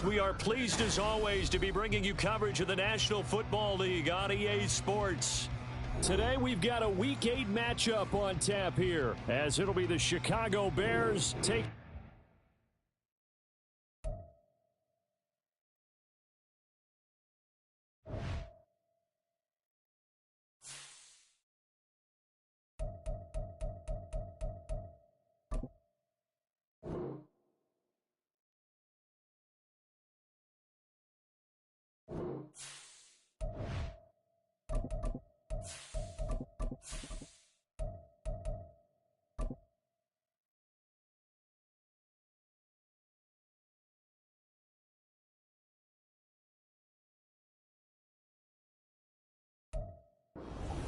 We are pleased as always to be bringing you coverage of the National Football League on EA Sports. Today we've got a Week 8 matchup on tap here, as it'll be the Chicago Bears take.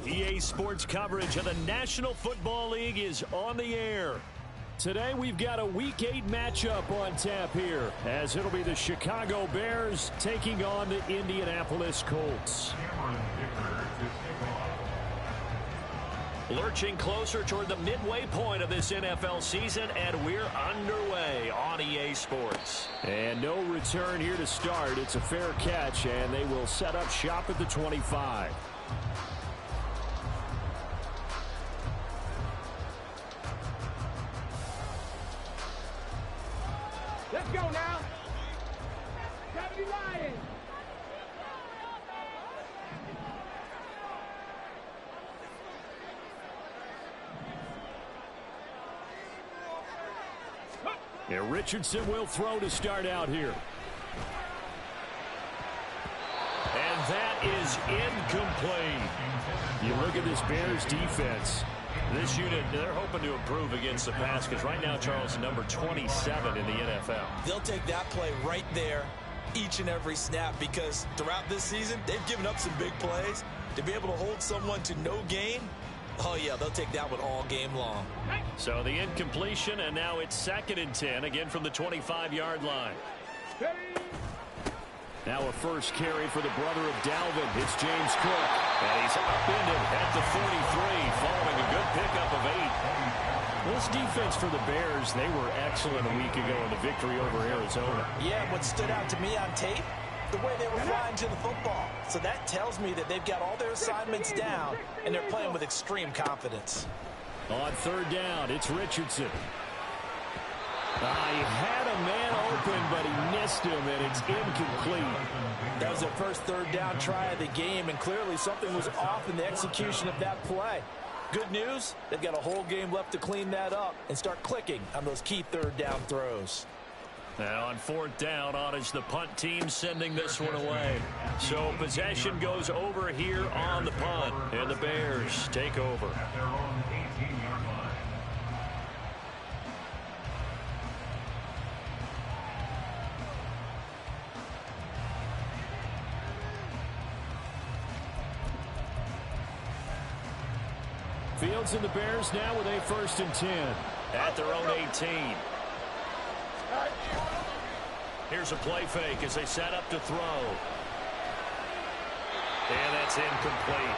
EA Sports coverage of the National Football League is on the air. Today we've got a Week 8 matchup on tap here, as it'll be the Chicago Bears taking on the Indianapolis Colts. Lurching closer toward the midway point of this NFL season, and we're underway on EA Sports. And no return here to start. It's a fair catch, and they will set up shop at the 25. Let's go now. Deputy Lion. And Richardson will throw to start out here. And that is incomplete. You look at this Bears defense. This unit, they're hoping to improve against the pass because right now, Charles, number 27 in the NFL. They'll take that play right there each and every snap because throughout this season, they've given up some big plays. To be able to hold someone to no gain, oh, yeah, they'll take that one all game long. So the incompletion, and now it's 2nd and 10, again from the 25-yard line. Now a first carry for the brother of Dalvin. It's James Cook. And he's upended at the 43, following a good pickup of 8. This defense for the Bears, they were excellent a week ago in the victory over Arizona. Yeah, what stood out to me on tape, the way they were flying to the football. So that tells me that they've got all their assignments down, and they're playing with extreme confidence. On 3rd down, it's Richardson. He had a man open, but he missed him, and it's incomplete. That was their first 3rd down try of the game, and clearly something was off in the execution of that play. Good news, they've got a whole game left to clean that up and start clicking on those key 3rd down throws. Now on 4th down, on is the punt team sending this one away. So possession goes over here on the punt, and the Bears take over. Fields and the Bears now with a 1st and 10 at their own 18. Here's a play fake as they set up to throw. And that's incomplete.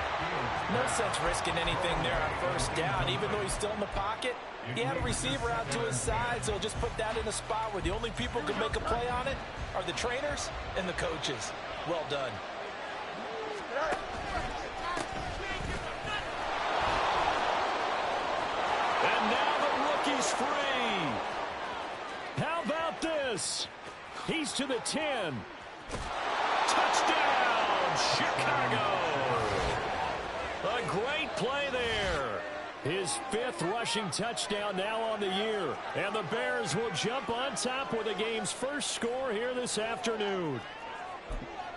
No sense risking anything there on 1st down, even though he's still in the pocket. He had a receiver out to his side, so he'll just put that in a spot where the only people who can make a play on it are the trainers and the coaches. Well done. And now the rookie's free. How about this? He's to the 10. Touchdown, Chicago. A great play there. His 5th rushing touchdown now on the year. And the Bears will jump on top with the game's first score here this afternoon.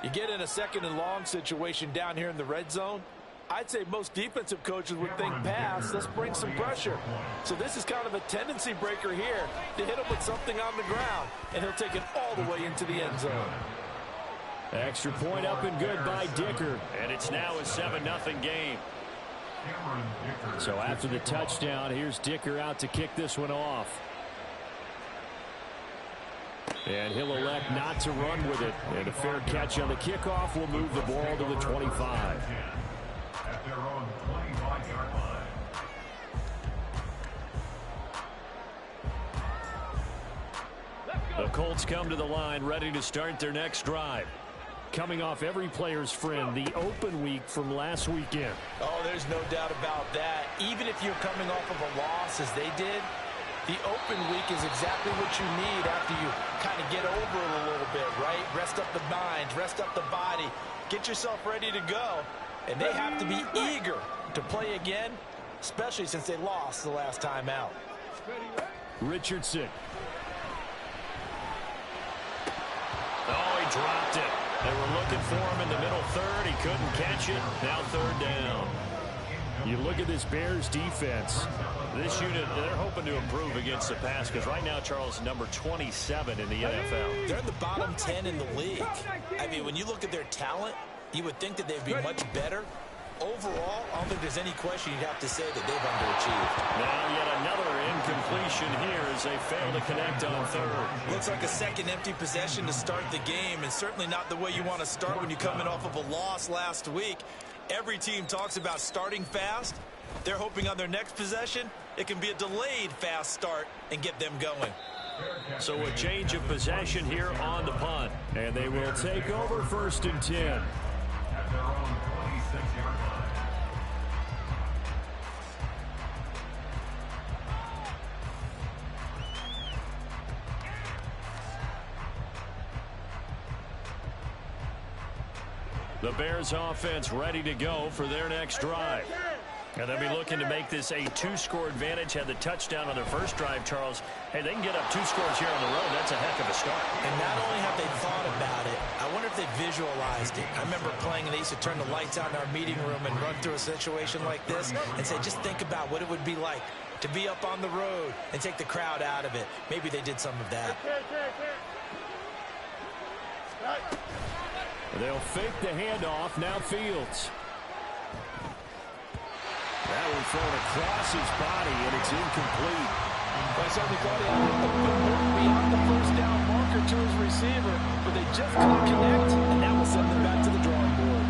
You get in a 2nd and long situation down here in the red zone. I'd say most defensive coaches would think pass. Let's bring some pressure. So this is kind of a tendency breaker here to hit him with something on the ground. And he'll take it all the way into the end zone. Extra point up and good by Dicker. And it's now a 7-0 game. So after the touchdown, here's Dicker out to kick this one off. And he'll elect not to run with it. And a fair catch on the kickoff will move the ball to the 25. At their own 25-yard line. The The Colts come to the line ready to start their next drive. Coming off every player's friend, the open week from last weekend. Oh, there's no doubt about that. Even if you're coming off of a loss as they did, the open week is exactly what you need after you kind of get over it a little bit, right? Rest up the mind, rest up the body, get yourself ready to go. And they have to be eager to play again, especially since they lost the last time out. Richardson. Oh, he dropped it. They were looking for him in the middle third. He couldn't catch it. Now third down. You look at this Bears defense. This unit, they're hoping to improve against the pass because right now, Charles, number 27 in the NFL. They're in the bottom 10 in the league. I mean, when you look at their talent, you would think that they'd be much better. Overall, I don't think there's any question you'd have to say that they've underachieved. Now yet another incompletion here as they fail to connect on third. Looks like a second empty possession to start the game, and certainly not the way you want to start when you're coming off of a loss last week. Every team talks about starting fast. They're hoping on their next possession, it can be a delayed fast start and get them going. So a change of possession here on the punt. And they will take over 1st and 10. At their own 26-yard line. The Bears offense ready to go for their next drive. And they'll be looking to make this a 2-score advantage. Had the touchdown on their first drive, Charles. Hey, they can get up 2 scores here on the road. That's a heck of a start. And not only have they thought about it, I wonder if they visualized it. I remember playing and they used to turn the lights on in our meeting room and run through a situation like this and say, just think about what it would be like to be up on the road and take the crowd out of it. Maybe they did some of that. They'll fake the handoff. Now Fields. That one thrown across his body, and it's incomplete. I certainly thought he had a bit more beyond the first down marker to his receiver, but they just couldn't connect, and that will send them back to the drawing board.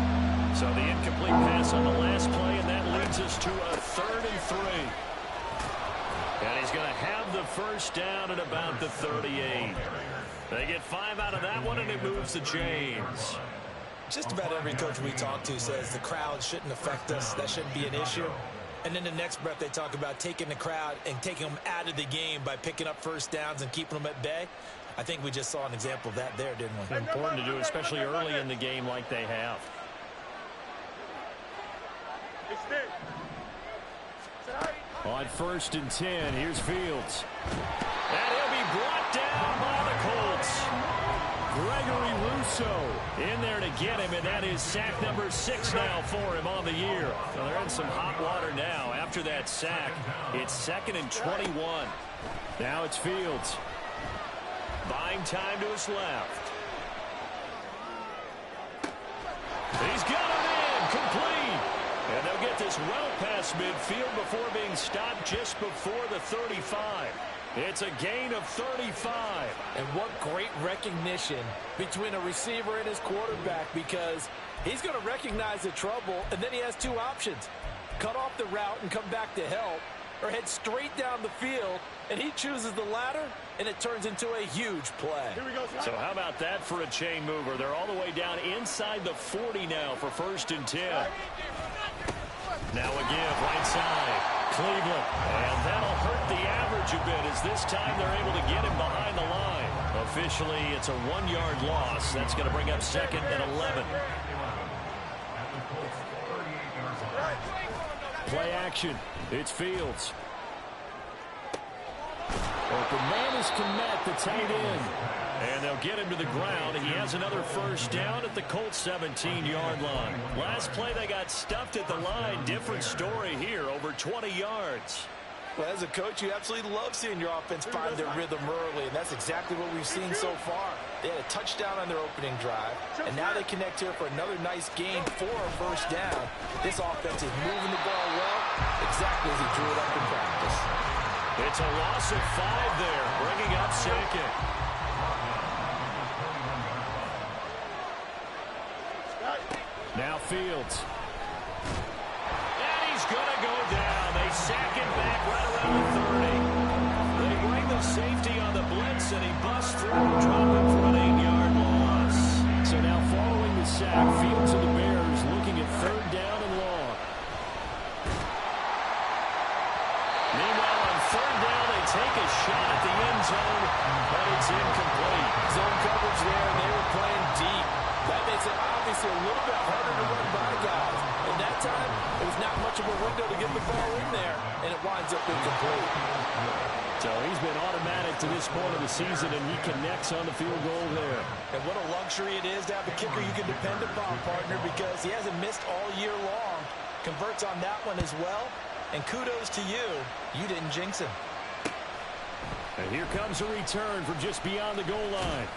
So the incomplete pass on the last play, and that leads us to a 3rd and 3. And he's going to have the first down at about the 38. They get 5 out of that one, and it moves the chains. Just about every coach we talk to says the crowd shouldn't affect us. That shouldn't be an issue. And in the next breath, they talk about taking the crowd and taking them out of the game by picking up first downs and keeping them at bay. I think we just saw an example of that there, didn't we? Important to do, especially early in the game like they have. On 1st and 10, here's Fields. And he'll be brought down by the Colts. Gregory Rousseau in there to get him, and that is sack number 6 now for him on the year. So they're in some hot water now. After that sack, it's 2nd and 21. Now it's Fields. Buying time to his left. He's got it in, complete. And they'll get this well past midfield before being stopped just before the 35. It's a gain of 35. And what great recognition between a receiver and his quarterback, because he's going to recognize the trouble, and then he has 2 options. Cut off the route and come back to help, or head straight down the field, and he chooses the latter, and it turns into a huge play. So how about that for a chain mover? They're all the way down inside the 40 now for 1st and 10. Now a give, right side. Cleveland. And that'll hurt the average a bit as this time they're able to get him behind the line. Officially, it's a 1-yard loss. That's going to bring up 2nd and 11. Play action. It's Fields. Open man is Kmet, the tight end. And they'll get him to the ground. He has another first down at the Colts 17-yard line. Last play, they got stuffed at the line. Different story here, over 20 yards. Well, as a coach, you absolutely love seeing your offense find their rhythm early, and that's exactly what we've seen so far. They had a touchdown on their opening drive, and now they connect here for another nice gain for a first down. This offense is moving the ball well, exactly as he drew it up in practice. It's a loss of 5 there, bringing up 2nd. Now Fields. And he's going to go down. They sack him back right around the 30. They bring the safety on the blitz, and he busts through. coverage there, and they were playing deep. That makes it obviously a little bit harder to run by guys. And that time, it was not much of a window to get the ball in there, and it winds up incomplete. So he's been automatic to this point of the season, and he connects on the field goal there. And what a luxury it is to have a kicker you can depend upon, partner, because he hasn't missed all year long. Converts on that one as well. And kudos to you. You didn't jinx him. And here comes a return from just beyond the goal line.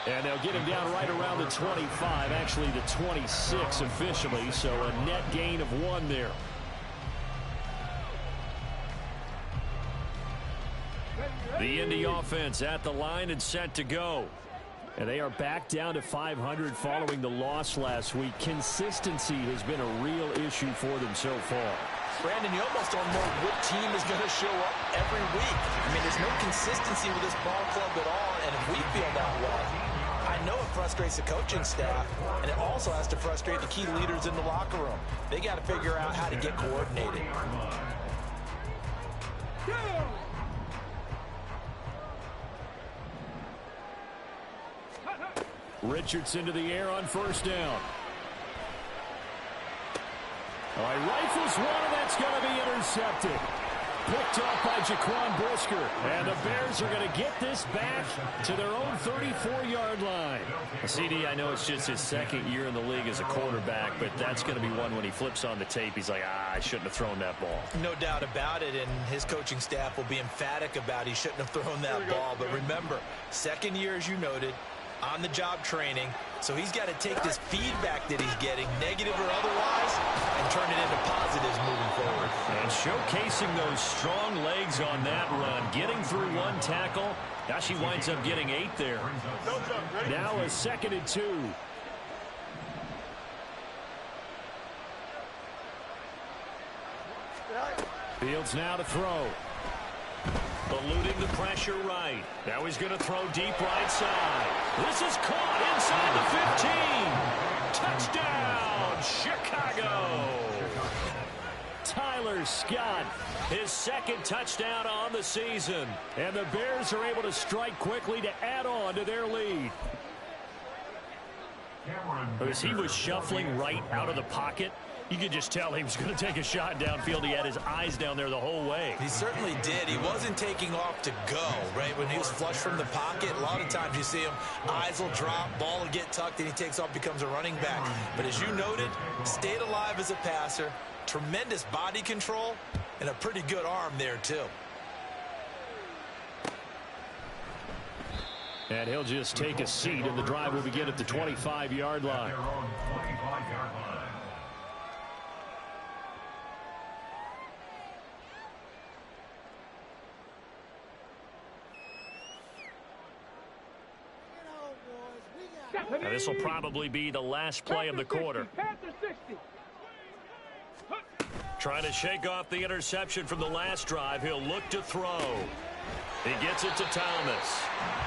And they'll get him down right around the 25, actually the 26 officially, so a net gain of 1 there. The Indy offense at the line and set to go. And they are back down to 500 following the loss last week. Consistency has been a real issue for them so far. Brandon, you almost don't know what team is going to show up every week. I mean, there's no consistency with this ball club at all, and if we feel that way, I know it frustrates the coaching staff, and it also has to frustrate the key leaders in the locker room. They got to figure out how to get coordinated. Richardson to the air on first down. All right, rifles one, and that's going to be intercepted. Picked off by Jaquan Brisker. And the Bears are going to get this back to their own 34-yard line. CD, I know it's just his second year in the league as a quarterback, but that's going to be one when he flips on the tape. He's like, I shouldn't have thrown that ball. No doubt about it, and his coaching staff will be emphatic about he shouldn't have thrown that ball. But remember, second year, as you noted, on-the-job training, so he's got to take this feedback that he's getting, negative or otherwise, and turn it into positives moving forward. And showcasing those strong legs on that run, getting through one tackle. Now she winds up getting 8 there. Now a 2nd and 2. Fields now to throw. Eluding the pressure right. Now he's going to throw deep right side. This is caught inside the 15. Touchdown, Chicago. Tyler Scott, his 2nd touchdown on the season. And the Bears are able to strike quickly to add on to their lead. As he was shuffling right out of the pocket, you could just tell he was going to take a shot downfield. He had his eyes down there the whole way. He certainly did. He wasn't taking off to go, right? When he was flush from the pocket, a lot of times you see him, eyes will drop, ball will get tucked, and he takes off, becomes a running back. But as you noted, stayed alive as a passer, tremendous body control, and a pretty good arm there, too. And he'll just take a seat, and the drive will begin at the 25-yard line. Now this will probably be the last play of the quarter. Trying to shake off the interception from the last drive. He'll look to throw. He gets it to Thomas.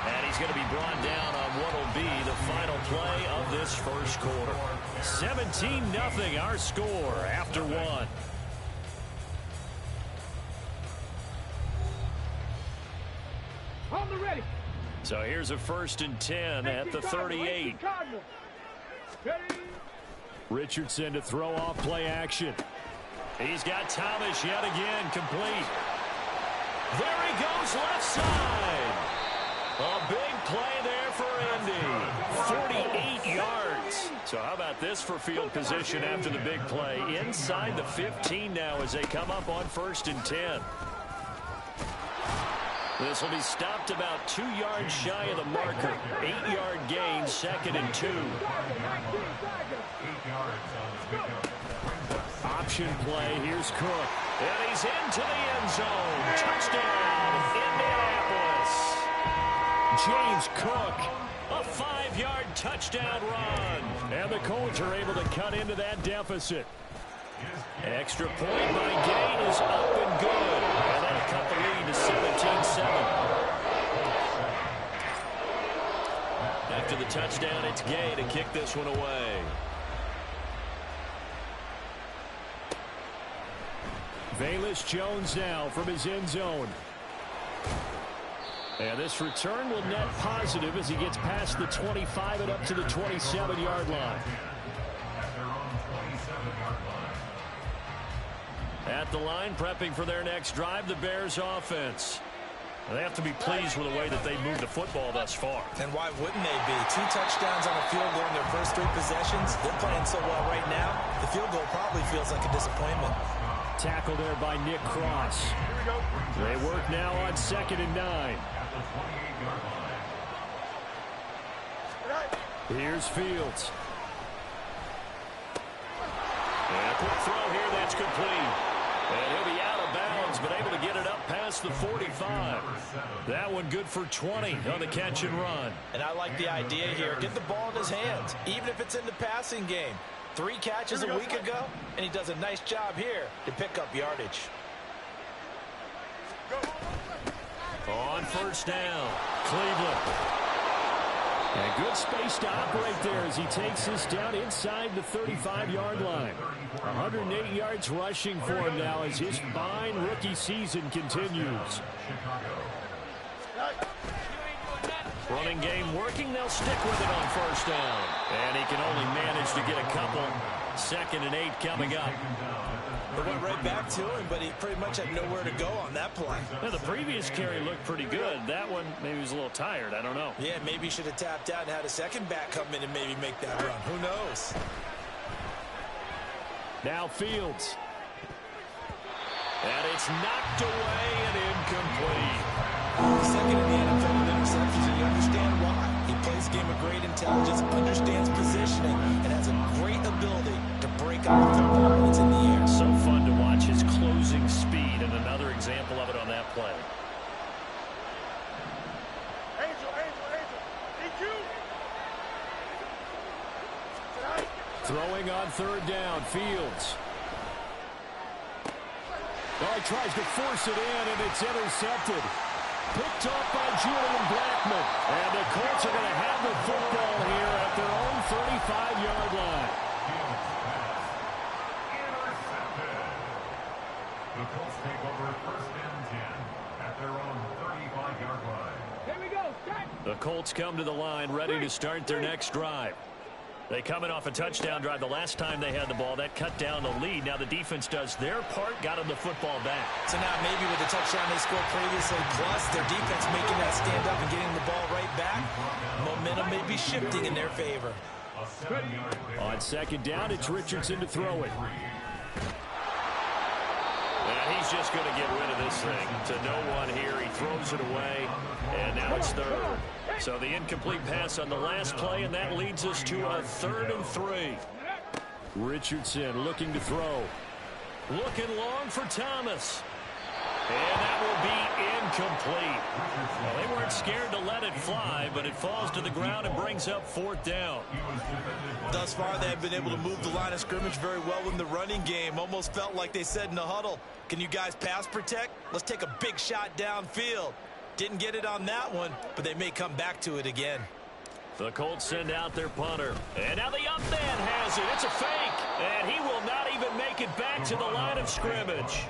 And he's going to be brought down on what will be the final play of this first quarter. 17-0 our score after 1. On the ready. So here's a 1st and 10 at the 38. Richardson to throw off play action. He's got Thomas yet again complete. There he goes left side. A big play there for Indy. 48 yards. So how about this for field position after the big play? Inside the 15 now as they come up on 1st and 10. This will be stopped about 2 yards shy of the marker. 8-yard gain, 2nd and 2. Option play. Here's Cook. And he's into the end zone. Touchdown, Indianapolis. James Cook, a 5-yard touchdown run. And the Colts are able to cut into that deficit. Extra point by Gay is up and good. And that'll cut the lead to 17-7. After the touchdown, it's Gay to kick this one away. Velus Jones now from his end zone. And this return will net positive as he gets past the 25 and up to the 27-yard line. At the line, prepping for their next drive, the Bears offense. They have to be pleased with the way that they moved the football thus far. And why wouldn't they be? 2 touchdowns on a field goal in their first 3 possessions. They're playing so well right now, the field goal probably feels like a disappointment. Tackle there by Nick Cross. They work now on 2nd and 9. Here's Fields. And a quick throw here, that's complete. And he'll be out of bounds, but able to get it up past the 45. That one good for 20 on the catch and run. And I like the idea here. Get the ball in his hands, even if it's in the passing game. 3 catches a week ago, and he does a nice job here to pick up yardage. On 1st down, Cleveland. And good space to operate there as he takes this down inside the 35-yard line. 108 yards rushing for him now as his fine rookie season continues. Running game working. They'll stick with it on 1st down. And he can only manage to get a couple. 2nd and 8 coming up. It went right back to him, but he pretty much had nowhere to go on that play. Yeah, the previous carry looked pretty good. That one, maybe he was a little tired. I don't know. Yeah, maybe he should have tapped out and had a second back come in and maybe make that run. Who knows? Now Fields. And it's knocked away and incomplete. Second in the NFL with interceptions, and you understand why. He plays a game of great intelligence, understands positioning, and has a great ability to break out the football when it's in the air. So fun to watch his closing speed, and another example of it on that play. Angel. DQ. Throwing on 3rd down, Fields. Oh, he tries to force it in, and it's intercepted. Picked off by Julian Blackmon. And the Colts are going to have the football here at their own 35-yard line. Intercepted. The Colts take over 1st and 10 at their own 35-yard line. Here we go. Start. The Colts come to the line ready to start their next drive. They come in off a touchdown drive the last time they had the ball. That cut down the lead. Now the defense does their part, got them the football back. So now maybe with the touchdown they scored previously, plus their defense making that stand up and getting the ball right back, momentum may be shifting in their favor. On 2nd down, it's Richardson to throw it. And he's just going to get rid of this thing. To no one here. He throws it away, and now it's 3rd. So the incomplete pass on the last play, and that leads us to a 3rd and 3. Richardson looking to throw. Looking long for Thomas. And that will be incomplete. Well, they weren't scared to let it fly, but it falls to the ground and brings up 4th down. Thus far, they have been able to move the line of scrimmage very well in the running game. Almost felt like they said in the huddle, can you guys pass protect? Let's take a big shot downfield. Didn't get it on that one, but they may come back to it again. The Colts send out their punter. And now the up man has it. It's a fake. And he will not even make it back to the line of scrimmage.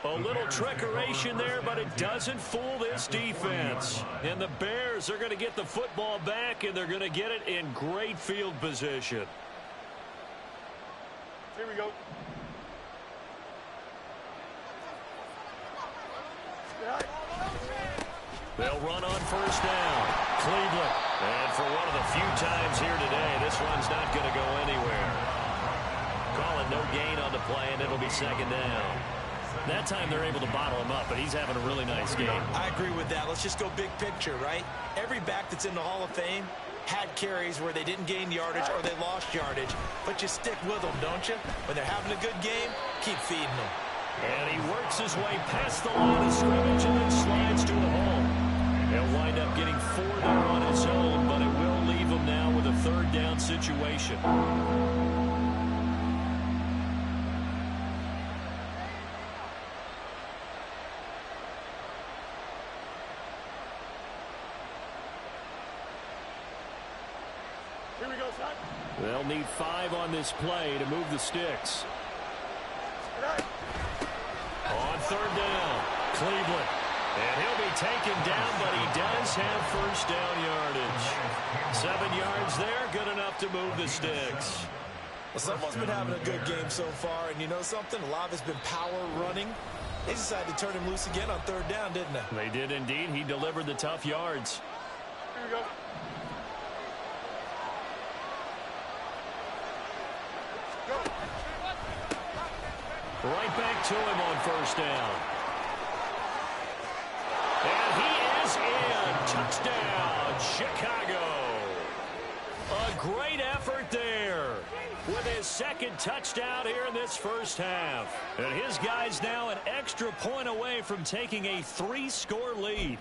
A little trickeration there, but it doesn't fool this defense. And the Bears are going to get the football back, and they're going to get it in great field position. Here we go. They'll run on 1st down. Cleveland. And for one of the few times here today, this run's not going to go anywhere. Call it no gain on the play, and it'll be 2nd down. That time they're able to bottle him up, but he's having a really nice game. I agree with that. Let's just go big picture, right? Every back that's in the Hall of Fame had carries where they didn't gain yardage or they lost yardage, but you stick with them, don't you? When they're having a good game, keep feeding them. And he works his way past the line of scrimmage and then slides to a hole. He'll wind up getting 4 there on his own, but it will leave him now with a 3rd down situation. Here we go, son. They'll need 5 on this play to move the sticks. On 3rd down, Cleveland. And he'll be taken down, but he does have first down yardage. 7 yards there, good enough to move the sticks. Well, someone's been having a good game so far, and you know something? A lot has been power running. They decided to turn him loose again on third down, didn't they? They did indeed. He delivered the tough yards. Here we go. Right back to him on first down. And he is in. Touchdown, Chicago. A great effort there with his second touchdown here in this first half. And his guys now an extra point away from taking a 3-score lead.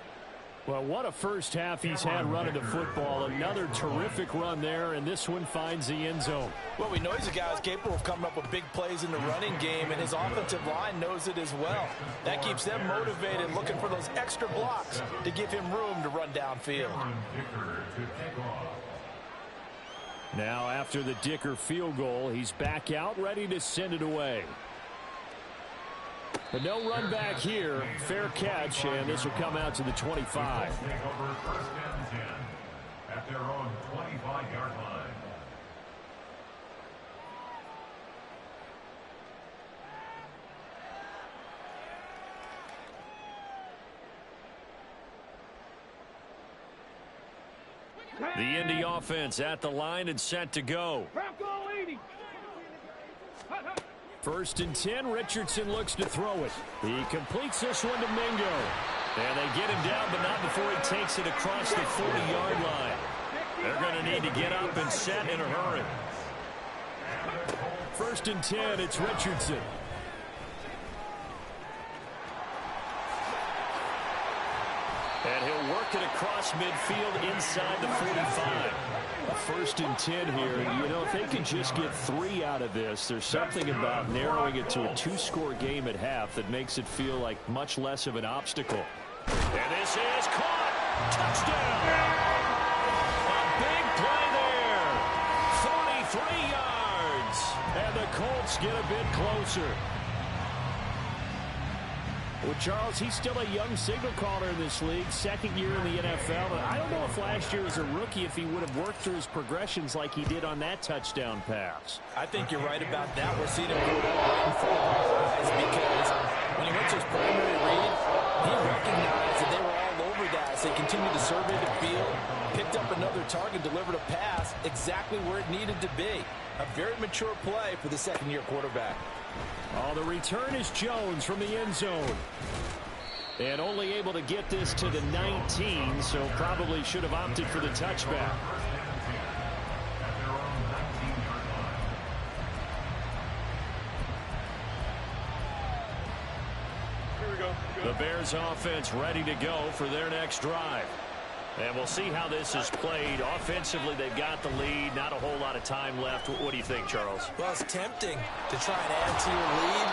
Well, what a first half he's had running the football. Another terrific run there, and this one finds the end zone. Well, we know he's a guy who's capable of coming up with big plays in the running game, and his offensive line knows it as well. That keeps them motivated, looking for those extra blocks to give him room to run downfield. Now, after the Dicker field goal, he's back out, ready to send it away. But no run back here. Fair catch, and this will come out to the 25. Take over first and 10 at their own 25-yard line. The Indy offense at the line and set to go. First and 10, Richardson looks to throw it. He completes this one to Mingo. And they get him down, but not before he takes it across the 40-yard line. They're going to need to get up and set in a hurry. First and 10, it's Richardson. And he'll work it across midfield inside the 45. First and 10 here. You know, if they can just get 3 out of this, there's something about narrowing it to a 2-score game at half that makes it feel like much less of an obstacle. And this is caught. Touchdown. A big play there. 43 yards. And the Colts get a bit closer. Well, Charles, he's still a young signal caller in this league, second year in the NFL. And I don't know if last year as a rookie, if he would have worked through his progressions like he did on that touchdown pass. I think you're right about that. We're seeing him go right in front of our eyes because when he went to his primary read, he recognized that they were all over that as they continued to survey the field, picked up another target, delivered a pass exactly where it needed to be. A very mature play for the second-year quarterback. Oh, the return is Jones from the end zone. And only able to get this to the 19, so probably should have opted for the touchback. Here we go. The Bears offense ready to go for their next drive. And we'll see how this is played. Offensively, they've got the lead. Not a whole lot of time left. What do you think, Charles? Well, it's tempting to try and add to your lead,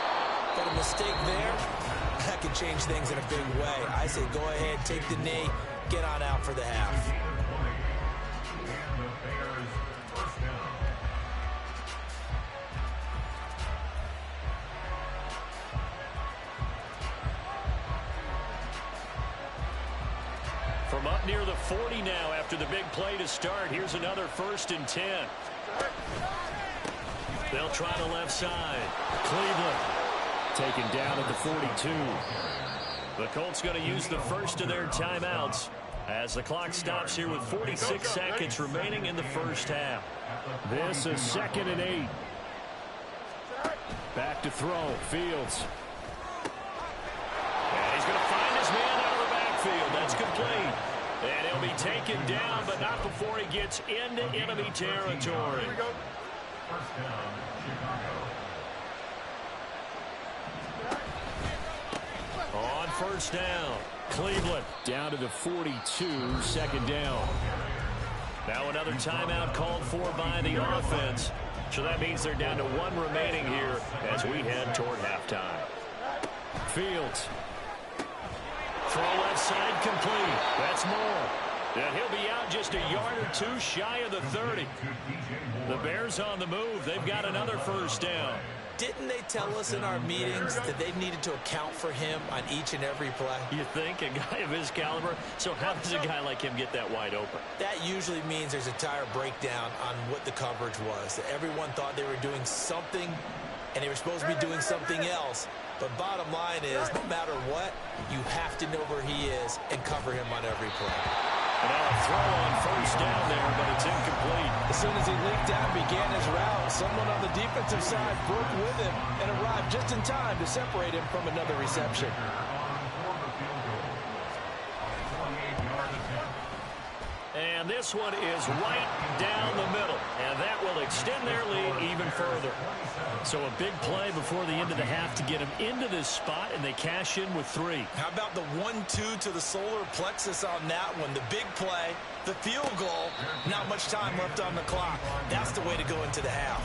but a mistake there, that could change things in a big way. I say go ahead, take the knee, get on out for the half. From up near the 40 now after the big play to start. Here's another first and 10. They'll try the left side. Cleveland taken down at the 42. The Colts going to use the first of their timeouts as the clock stops here with 46 seconds remaining in the first half. This is 2nd and 8. Back to throw. Fields. And he's going to find his man out of the backfield. That's complete. And he'll be taken down, but not before he gets into enemy territory. Here we go. First down, Chicago. On first down, Cleveland down to the 42, 2nd down. Now another timeout called for by the offense. So that means they're down to 1 remaining here as we head toward halftime. Fields. Throw left side complete. That's more. And he'll be out just a yard or 2 shy of the 30. The Bears on the move. They've got another first down. Didn't they tell us in our meetings that they needed to account for him on each and every play? You think? A guy of his caliber? So how does a guy like him get that wide open? That usually means there's a tire breakdown on what the coverage was. That everyone thought they were doing something, and they were supposed to be doing something else. But bottom line is, no matter what, you have to know where he is and cover him on every play. And now a throw on first down there, but it's incomplete. As soon as he leaked out and began his route, someone on the defensive side broke with him and arrived just in time to separate him from another reception. And this one is right down the middle, and that will extend their lead even further. So a big play before the end of the half to get them into this spot, and they cash in with 3. How about the 1-2 to the solar plexus on that one? The big play, the field goal, not much time left on the clock. That's the way to go into the half.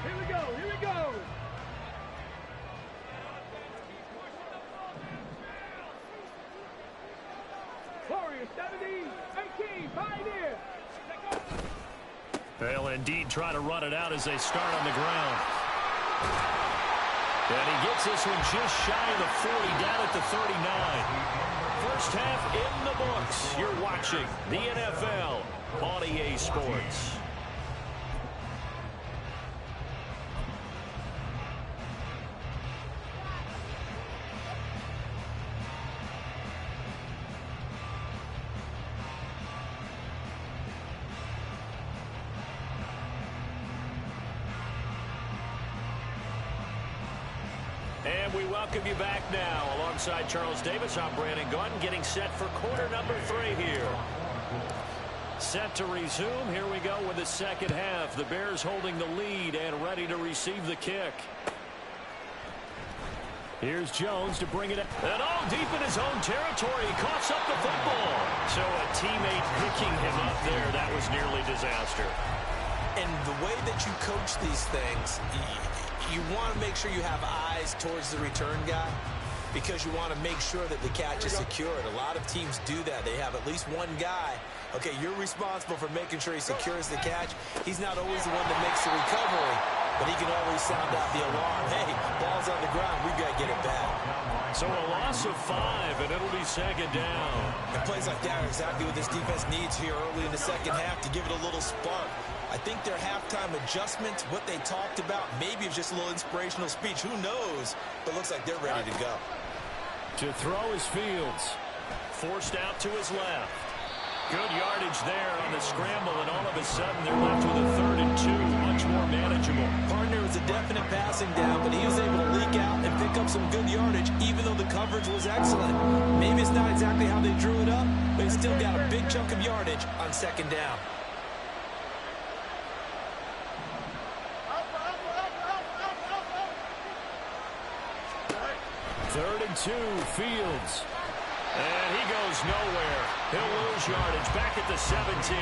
Here we go. Warriors 70, 18, Pioneer. They'll indeed try to run it out as they start on the ground. And he gets this one just shy of the 40, down at the 39. First half in the books. You're watching the NFL on EA Sports. And we welcome you back now. Alongside Charles Davis, I'm Brandon Gunn, getting set for quarter number 3 here. Set to resume. Here we go with the second half. The Bears holding the lead and ready to receive the kick. Here's Jones to bring it up. And all deep in his own territory. He coughs up the football. So a teammate picking him up there. That was nearly disaster. And the way that you coach these things, you want to make sure you have eyes towards the return guy because you want to make sure that the catch is secured. A lot of teams do that. They have at least one guy. Okay, you're responsible for making sure he secures the catch. He's not always the one that makes the recovery, but he can always sound out the alarm. Hey, ball's on the ground. We've got to get it back. So a loss of 5, and it'll be second down. And plays like that are exactly what this defense needs here early in the second half to give it a little spark. I think their halftime adjustments, what they talked about, maybe it's just a little inspirational speech. Who knows? But looks like they're ready to go. To throw is Fields. Forced out to his left. Good yardage there on the scramble, and all of a sudden they're left with a 3rd and 2, much more manageable. Partner was a definite passing down, but he was able to leak out and pick up some good yardage, even though the coverage was excellent. Maybe it's not exactly how they drew it up, but he still got a big chunk of yardage on second down. Third and 2, Fields. And he goes nowhere. He'll lose yardage back at the 17.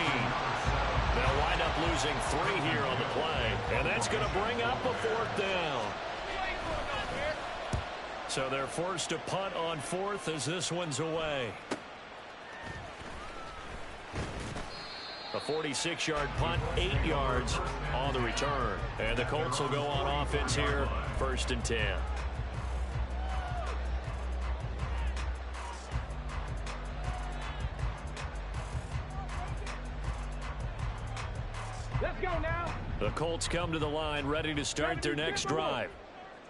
They'll wind up losing 3 here on the play. And that's going to bring up a 4th down. So they're forced to punt on 4th as this one's away. A 46-yard punt, 8 yards on the return. And the Colts will go on offense here, 1st and 10. Let's go now. The Colts come to the line ready to start their next drive.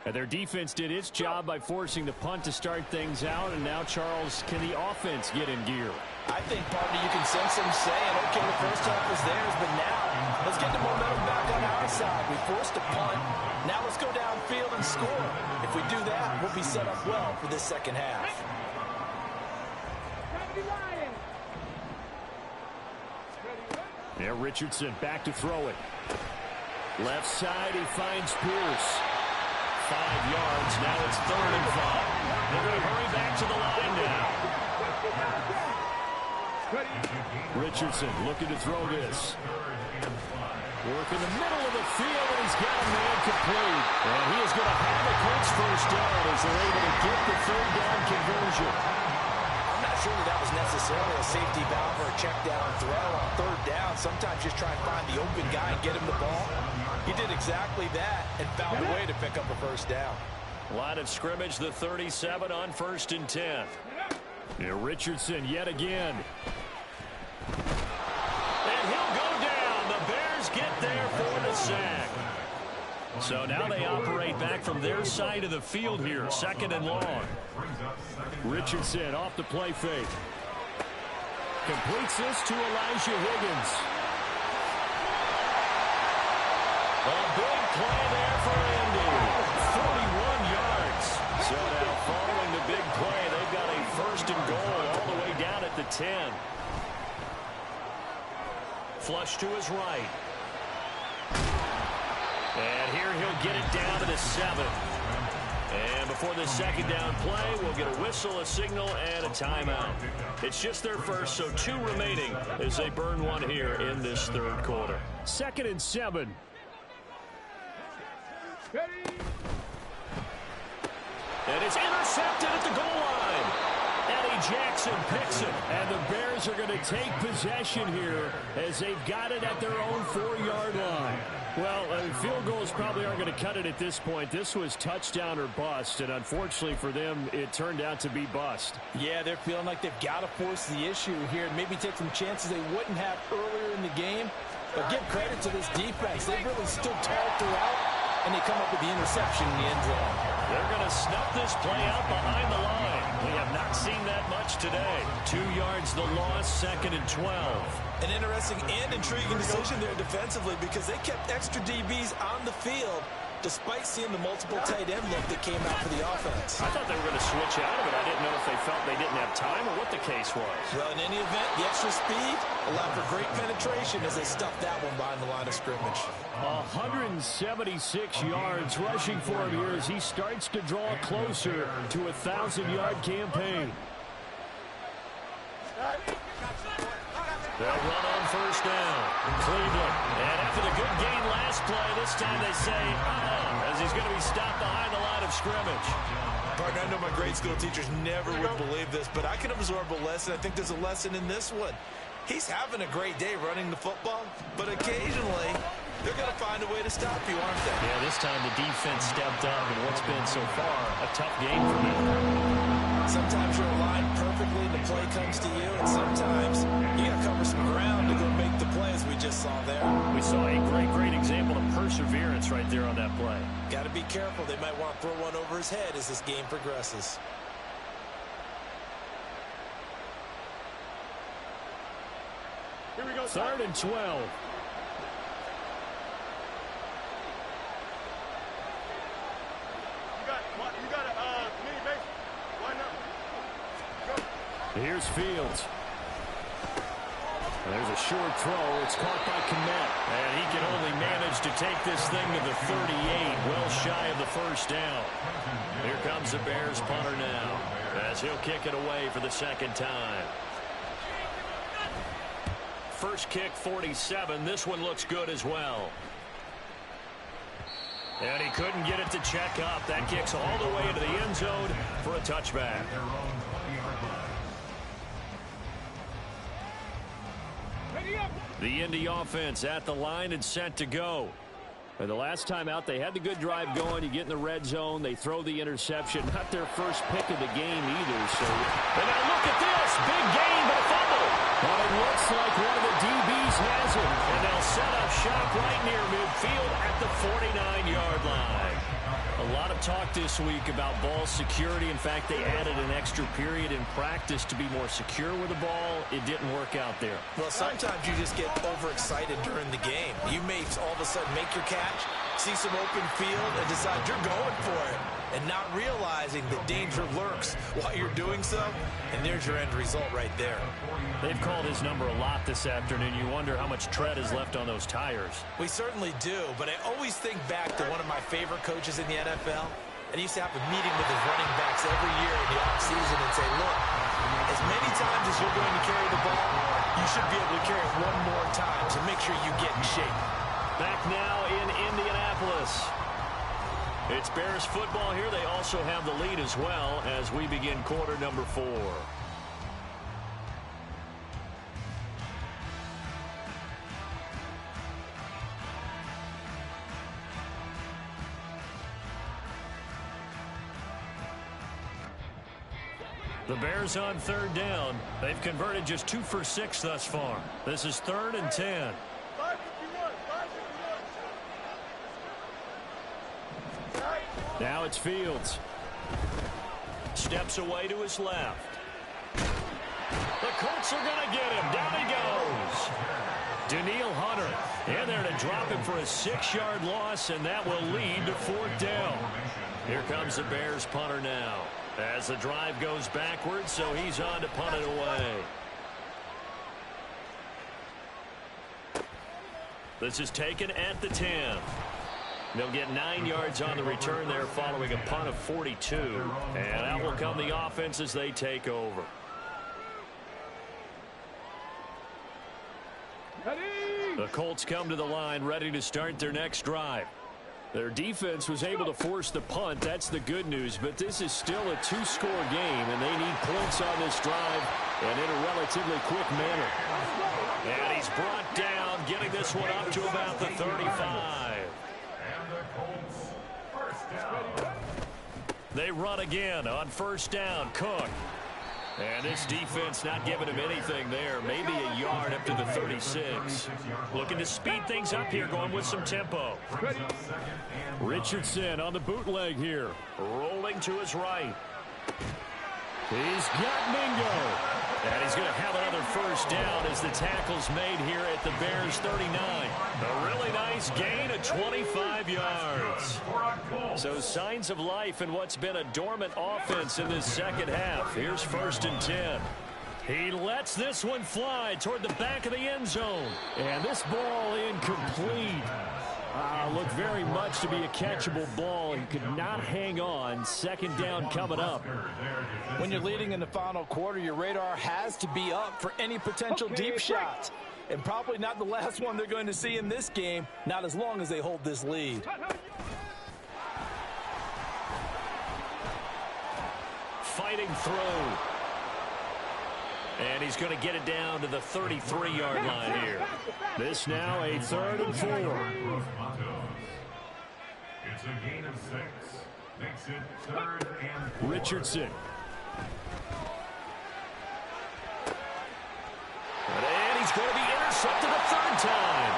And their defense did its job by forcing the punt to start things out. And now, Charles, can the offense get in gear? I think, partner, you can sense them saying, okay, the first half was theirs, but now let's get the momentum back on our side. We forced a punt. Now let's go downfield and score. If we do that, we'll be set up well for this second half. Yeah, Richardson back to throw it. Left side, he finds Pierce. 5 yards. Now it's 3rd and 5. They're going to hurry back to the line now. Richardson looking to throw this. Work in the middle of the field, and he's got a man complete. And he is going to have a Colts first down as they're able to get the third down conversion. I'm not sure that was necessarily a safety valve or a check down throw on third down. Sometimes just try and find the open guy and get him the ball. He did exactly that and found a way to pick up a first down. Line of scrimmage, the 37 on 1st and 10. Here Richardson yet again. And he'll go down. The Bears get there for the sack. So now they operate back from their side of the field here. 2nd and long. Richardson off the play fake. Completes this to Elijah Higgins. A big play there for Andy. 41 yards. So now following the big play, they've got a 1st and goal all the way down at the 10. Flush to his right. And here he'll get it down to the 7. And before the 2nd down play, we'll get a whistle, a signal, and a timeout. It's just their first, so 2 remaining as they burn one here in this 3rd quarter. 2nd and 7. Ready? And it's intercepted at the goal line. Eddie Jackson picks it. And the Bears are going to take possession here as they've got it at their own 4-yard line. Well, field goals probably aren't going to cut it at this point. This was touchdown or bust, and unfortunately for them, it turned out to be bust. Yeah, they're feeling like they've got to force the issue here and maybe take some chances they wouldn't have earlier in the game. But give credit to this defense. They've really stood tall throughout, and they come up with the interception in the end zone. They're going to snuff this play out behind the line. We have not seen that much today. 2 yards the loss, 2nd and 12. An interesting and intriguing decision there defensively because they kept extra DBs on the field despite seeing the multiple tight end look that came out for the offense. I thought they were going to switch out of it. I didn't know if they felt they didn't have time or what the case was. Well, in any event, the extra speed allowed for great penetration as they stuffed that one behind the line of scrimmage. 176 yards rushing for him here as he starts to draw closer to a 1,000-yard campaign. They'll run on 1st down. Cleveland. And after the good gain last play, this time they say, as he's going to be stopped behind the line of scrimmage. Partner, I know my grade school teachers never would believe this, but I can absorb a lesson. I think there's a lesson in this one. He's having a great day running the football, but occasionally they're going to find a way to stop you, aren't they? Yeah, this time the defense stepped up in what's been so far a tough game for them. Sometimes you're aligned perfectly and the play comes to you, and sometimes you got to cover some ground to go make the play as we just saw there. We saw a great example of perseverance right there on that play. Got to be careful. They might want to throw one over his head as this game progresses. Here we go. 3rd and 12. You got a mini base. Line up. Go. Here's Fields. There's a short throw. It's caught by Kmet. And he can only manage to take this thing to the 38, well shy of the 1st down. Here comes the Bears punter now as he'll kick it away for the 2nd time. First kick, 47. This one looks good as well. And he couldn't get it to check up. That kicks all the way into the end zone for a touchback. The Indy offense at the line and set to go. And the last time out, they had the good drive going. You get in the red zone. They throw the interception. Not their first pick of the game either. So, and now look at this. Big gain, but a fumble. And it looks like one of the DBs has it. And they'll set up shop right near midfield at the 49-yard line. A lot of talk this week about ball security. In fact, they added an extra period in practice to be more secure with the ball. It didn't work out there. Well, sometimes you just get overexcited during the game. You may all of a sudden make your catch, see some open field, and decide you're going for it, and not realizing that danger lurks while you're doing so, and there's your end result right there. They've called his number a lot this afternoon. You wonder how much tread is left on those tires. We certainly do, but I always think back to one of my favorite coaches in the NFL, and he used to have a meeting with his running backs every year in the offseason and say, look, as many times as you're going to carry the ball, you should be able to carry it one more time to make sure you get in shape. Back now in Indianapolis. It's Bears football here. They also have the lead as well as we begin quarter number 4. The Bears on 3rd down. They've converted just 2 for 6 thus far. This is 3rd and 10. Now it's Fields. Steps away to his left. The Colts are going to get him. Down he goes. Danielle Hunter in there to drop him for a 6-yard loss, and that will lead to 4th down. Here comes the Bears punter now as the drive goes backwards, so he's on to punt it away. This is taken at the 10. They'll get 9 yards on the return there following a punt of 42. And out will come the offense as they take over. The Colts come to the line ready to start their next drive. Their defense was able to force the punt. That's the good news. But this is still a 2-score game, and they need points on this drive and in a relatively quick manner. And he's brought down, getting this one up to about the 35. They run again on 1st down. Cook. And this defense not giving him anything there. Maybe a yard up to the 36. Looking to speed things up here, going with some tempo. Richardson on the bootleg here. Rolling to his right. He's got Mingo. And he's going to have another 1st down as the tackle's made here at the Bears 39. A really nice gain of 25 yards. So signs of life in what's been a dormant offense in this second half. Here's 1st and 10. He lets this one fly toward the back of the end zone. And this ball incomplete. Looked very much to be a catchable ball. He could not hang on. 2nd down coming up. When you're leading in the final quarter, your radar has to be up for any potential deep shots. And probably not the last one they're going to see in this game, not as long as they hold this lead. Fighting through. And he's going to get it down to the 33-yard line here. This now a 3rd and 4. It's a gain of 6. Makes it 3rd and 4. Richardson. And he's going to be intercepted a 3rd time.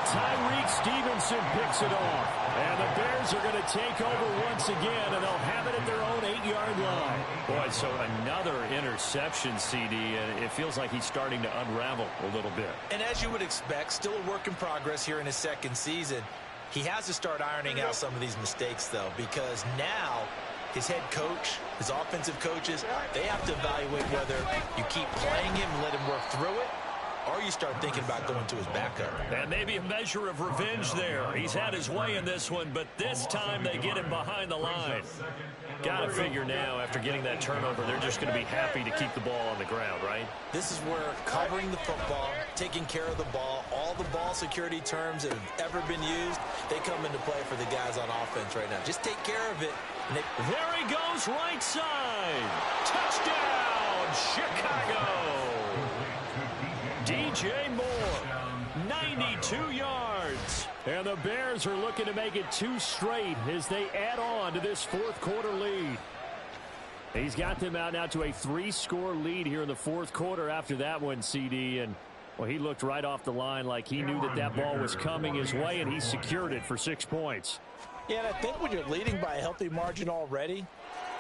Tyreek Stevenson picks it off. And the Bears are going to take over once again, and they'll have it at their own 8-yard line. Boy, so another interception, CD, and it feels like he's starting to unravel a little bit. And as you would expect, still a work in progress here in his 2nd season. He has to start ironing out some of these mistakes, though, because now his head coach, his offensive coaches, they have to evaluate whether you keep playing him and let him work through it, or you start thinking about going to his backup. And maybe a measure of revenge there. He's had his way in this one, but this time they get him behind the line. Got to figure now, after getting that turnover, they're just going to be happy to keep the ball on the ground, right? This is where covering the football, taking care of the ball, all the ball security terms that have ever been used, they come into play for the guys on offense right now. Just take care of it. There he goes, right side. Touchdown, Chicago. DJ Moore, 92 yards. And the Bears are looking to make it 2 straight as they add on to this 4th quarter lead. He's got them out now to a 3-score lead here in the 4th quarter after that one, CD. And, well, he looked right off the line like he knew that that ball was coming his way, and he secured it for 6 points. Yeah, and I think when you're leading by a healthy margin already,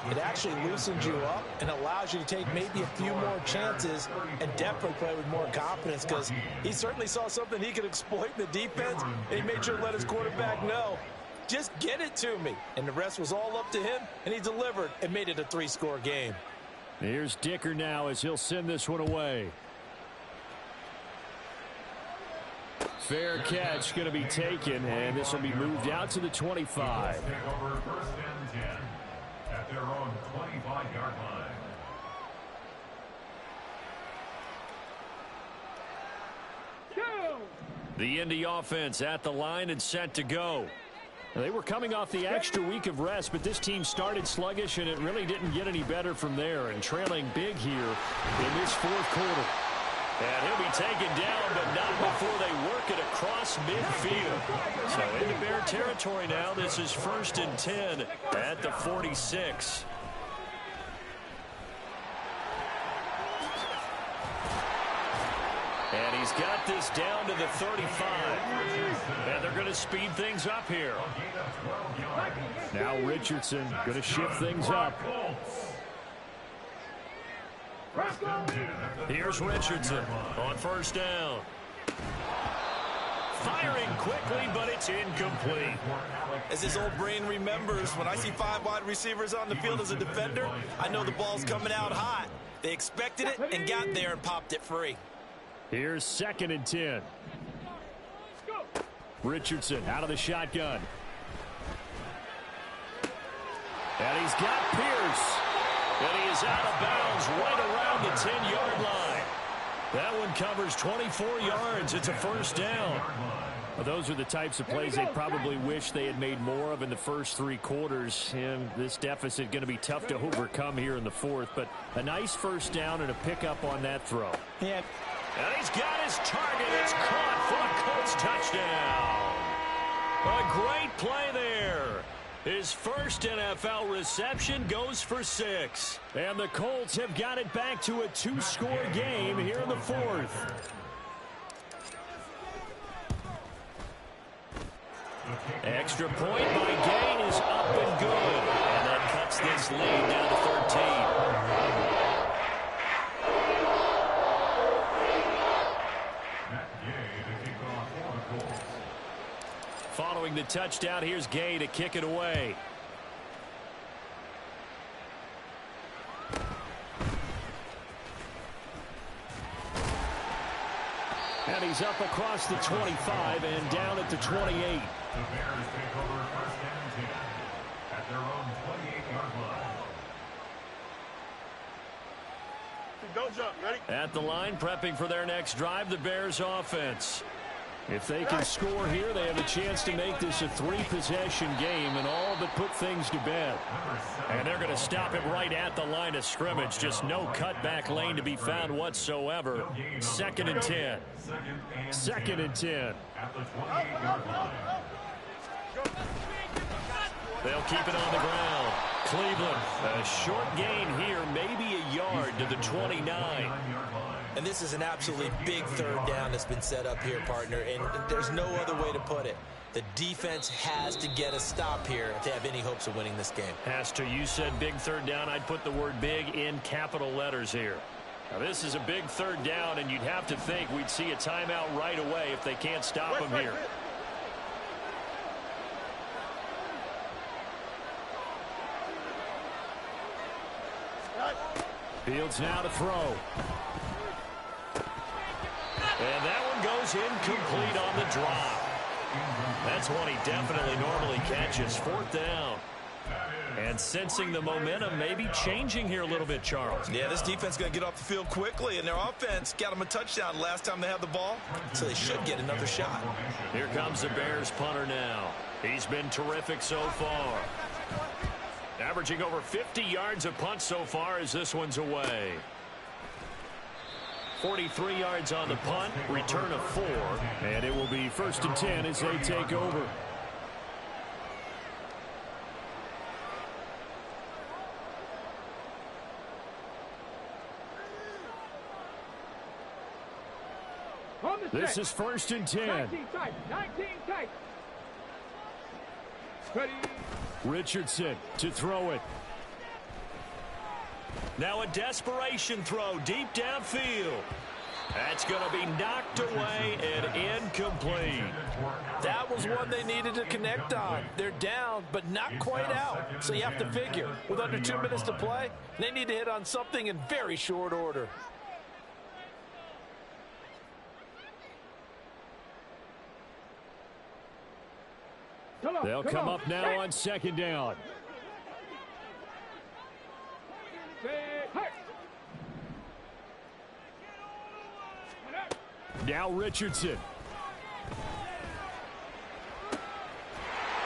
it actually loosens you up and allows you to take maybe a few more chances and definitely play with more confidence, because he certainly saw something he could exploit in the defense, and he made sure to let his quarterback know, just get it to me. And the rest was all up to him, and he delivered and made it a 3-score game. Here's Dicker now as he'll send this one away. Fair catch going to be taken, and this will be moved out to the 25. Take over 1st and 10 at their own 25-yard line. The Indy offense at the line and set to go. They were coming off the extra week of rest, but this team started sluggish, and it really didn't get any better from there, and trailing big here in this fourth quarter. And he'll be taken down, but not before they work it across midfield. So into Bear territory now. This is 1st and 10 at the 46. And he's got this down to the 35. And they're going to speed things up here. Now Richardson going to shift things up. Here's Richardson on 1st down. Firing quickly, but it's incomplete. As his old brain remembers, when I see 5 wide receivers on the field as a defender, I know the ball's coming out hot. They expected it and got there and popped it free. Here's 2nd and 10. Richardson out of the shotgun. And he's got Pierce. And he is out of bounds right around the 10-yard line. That one covers 24 yards. It's a 1st down. Well, those are the types of plays they probably wish they had made more of in the first 3 quarters. And this deficit going to be tough to overcome here in the 4th. But a nice 1st down and a pickup on that throw. Yeah. And he's got his target. It's caught for a Colts touchdown. A great play there. His first NFL reception goes for 6. And the Colts have got it back to a 2-score game here in the 4th. Extra point by Gain is up and good. And that cuts this lead down to 13. Following the touchdown, here's Gay to kick it away. And he's up across the 25 and down at the 28. The Bears take over 1st and 10 at their own 28-yard line. Don't jump. Ready? At the line, prepping for their next drive, the Bears offense. If they can score here, they have a chance to make this a 3-possession game and all but put things to bed. And they're going to stop it right at the line of scrimmage. Just no cutback lane to be found whatsoever. 2nd and 10. 2nd and 10. At the 28-yard line. They'll keep it on the ground. Cleveland, a short gain here, maybe a yard to the 29. And this is an absolutely big 3rd down that's been set up here, partner, and there's no other way to put it. The defense has to get a stop here to have any hopes of winning this game. Has to. You said big 3rd down. I'd put the word big in capital letters here. Now, this is a big 3rd down, and you'd have to think we'd see a timeout right away if they can't stop him here. Fields now to throw. And that one goes incomplete on the drop. That's one he definitely normally catches. 4th down. And sensing the momentum, maybe changing here a little bit, Charles. Yeah, this defense is going to get off the field quickly, and their offense got them a touchdown last time they had the ball, so they should get another shot. Here comes the Bears punter now. He's been terrific so far. Averaging over 50 yards a punt so far as this one's away. 43 yards on the punt, return of 4, and it will be 1st and 10 as they take over. This is 1st and 10. 19 tight. Ready. Richardson to throw it. Now a desperation throw deep downfield. That's going to be knocked away and incomplete. That was one they needed to connect on. They're down, but not quite out. So you have to figure, with under 2 minutes to play, they need to hit on something in very short order. They'll come up now on 2nd down. Now Richardson.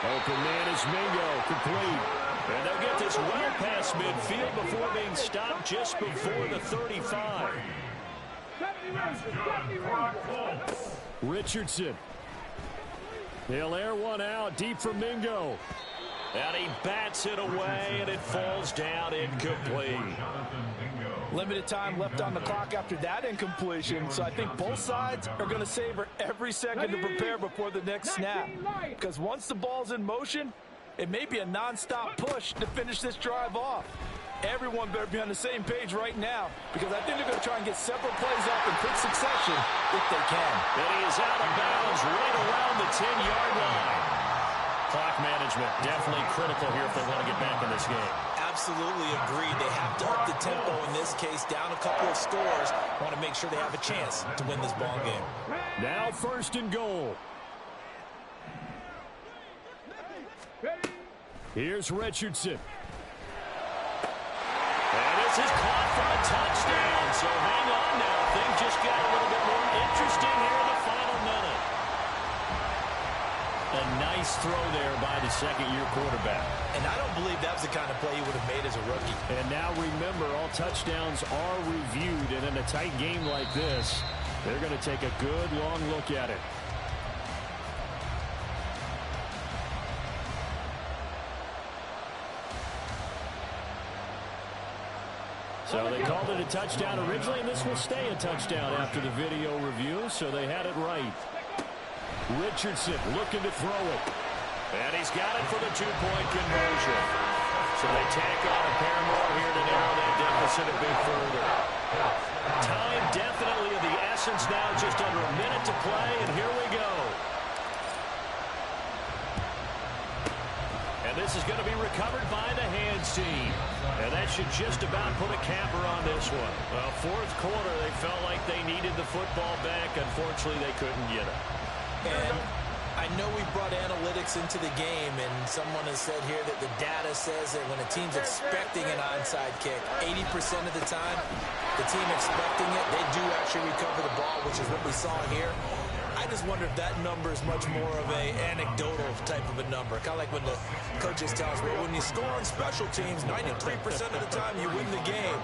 Open man is Mingo, complete. And they'll get this well past midfield before being stopped just before the 35. Richardson. He'll air one out deep for Mingo. And he bats it away, and it falls down incomplete. Limited time left on the clock after that incompletion, so I think both sides are going to savor every second to prepare before the next snap. Because once the ball's in motion, it may be a nonstop push to finish this drive off. Everyone better be on the same page right now, because I think they're going to try and get several plays up in quick succession if they can. And he is out of bounds right around the 10-yard line. Clock management definitely critical here if they want to get back in this game. Absolutely agreed. They have to up the tempo in this case, down a couple of scores. Want to make sure they have a chance to win this ball game. Now 1st and goal. Here's Richardson. And this is caught for a touchdown. So hang on now. Things just got a little bit more interesting here in the final minute. A nice throw there by the second-year quarterback. And I don't believe that was the kind of play he would have made as a rookie. And now remember, all touchdowns are reviewed. And in a tight game like this, they're going to take a good long look at it. So they called it a touchdown originally, and this will stay a touchdown after the video review, so they had it right. Richardson looking to throw it. And he's got it for the 2-point conversion. So they tack on a pair more here to narrow that deficit a bit further. Time definitely of the essence now, just under a minute to play, and here we go. And this is going to be recovered by the hands team. And that should just about put a capper on this one. Well, 4th quarter, they felt like they needed the football back. Unfortunately, they couldn't get it. And I know we brought analytics into the game, and someone has said here that the data says that when a team's expecting an onside kick, 80% of the time, the team expecting it, they do actually recover the ball, which is what we saw here. I just wonder if that number is much more of a anecdotal type of a number. Kind of like when the coaches tell us, well, when you score on special teams, 93% of the time you win the game.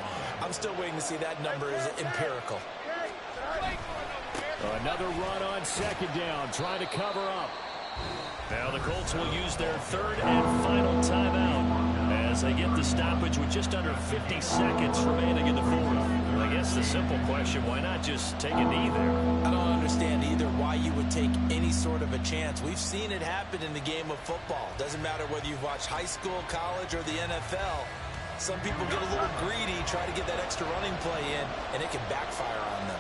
I'm still waiting to see that number is empirical. Another run on 2nd down, trying to cover up. Now the Colts will use their 3rd and final timeout as they get the stoppage with just under 50 seconds remaining in the 4th. Well, I guess the simple question, why not just take a knee there? I don't understand either why you would take any sort of a chance. We've seen it happen in the game of football. Doesn't matter whether you've watched high school, college, or the NFL. Some people get a little greedy, try to get that extra running play in, and it can backfire on them.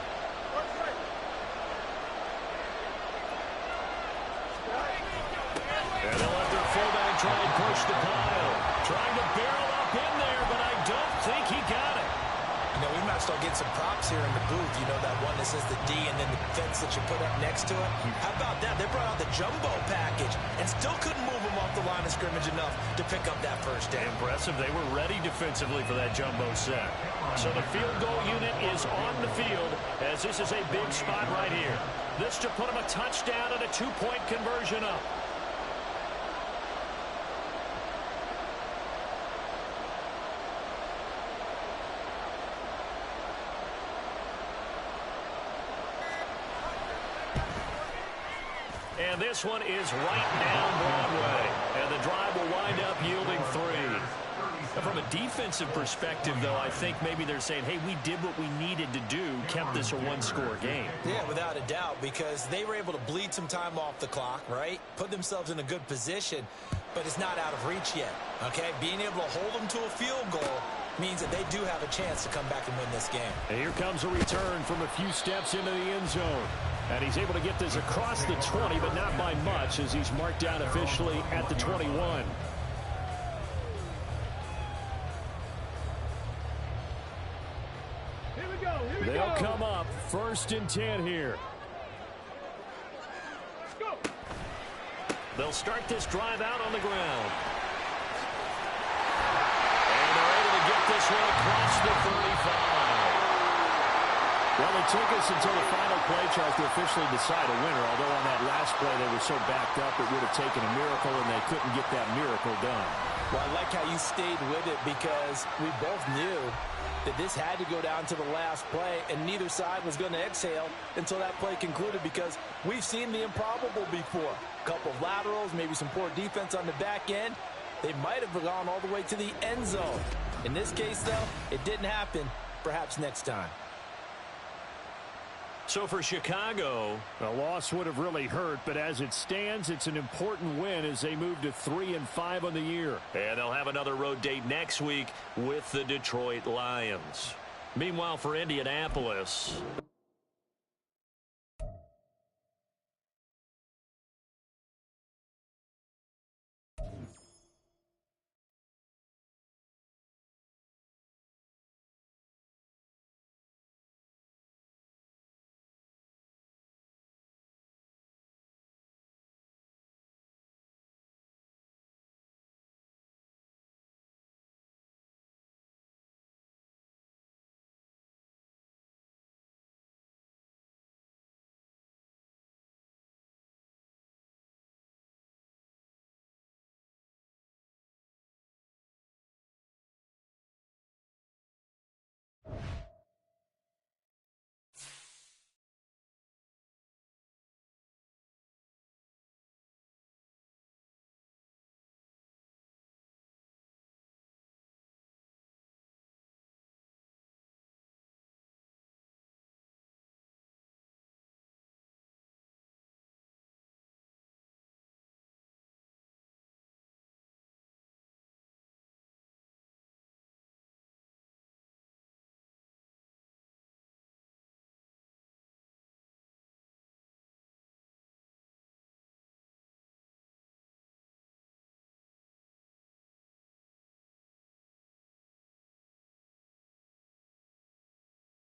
And they'll let their fullback try and push the pile. Trying to barrel up in there, but I don't think he got it. You know, we might start getting some props here in the booth. You know, that one that says the D and then the fence that you put up next to it. How about that? They brought out the jumbo package and still couldn't move them off the line of scrimmage enough to pick up that first down. Impressive. They were ready defensively for that jumbo set. So the field goal unit is on the field as this is a big spot right here. This to put them a touchdown and a 2-point conversion up. And this one is right down Broadway. And the drive will wind up yielding 3. Now, from a defensive perspective, though, I think maybe they're saying, hey, we did what we needed to do, kept this a 1-score game. Yeah, without a doubt, because they were able to bleed some time off the clock, right? Put themselves in a good position, but it's not out of reach yet, okay? Being able to hold them to a field goal means that they do have a chance to come back and win this game. And here comes a return from a few steps into the end zone. And he's able to get this across the 20, but not by much, as he's marked down officially at the 21. They'll come up 1st and 10 here. They'll start this drive out on the ground. And they're able to get this one across the 35. Well, it took us until the final play charge to officially decide a winner, although on that last play they were so backed up it would have taken a miracle, and they couldn't get that miracle done. Well, I like how you stayed with it because we both knew that this had to go down to the last play, and neither side was going to exhale until that play concluded because we've seen the improbable before. A couple of laterals, maybe some poor defense on the back end. They might have gone all the way to the end zone. In this case, though, it didn't happen. Perhaps next time. So for Chicago, a loss would have really hurt, but as it stands, it's an important win as they move to 3-5 on the year. And they'll have another road date next week with the Detroit Lions. Meanwhile, for Indianapolis,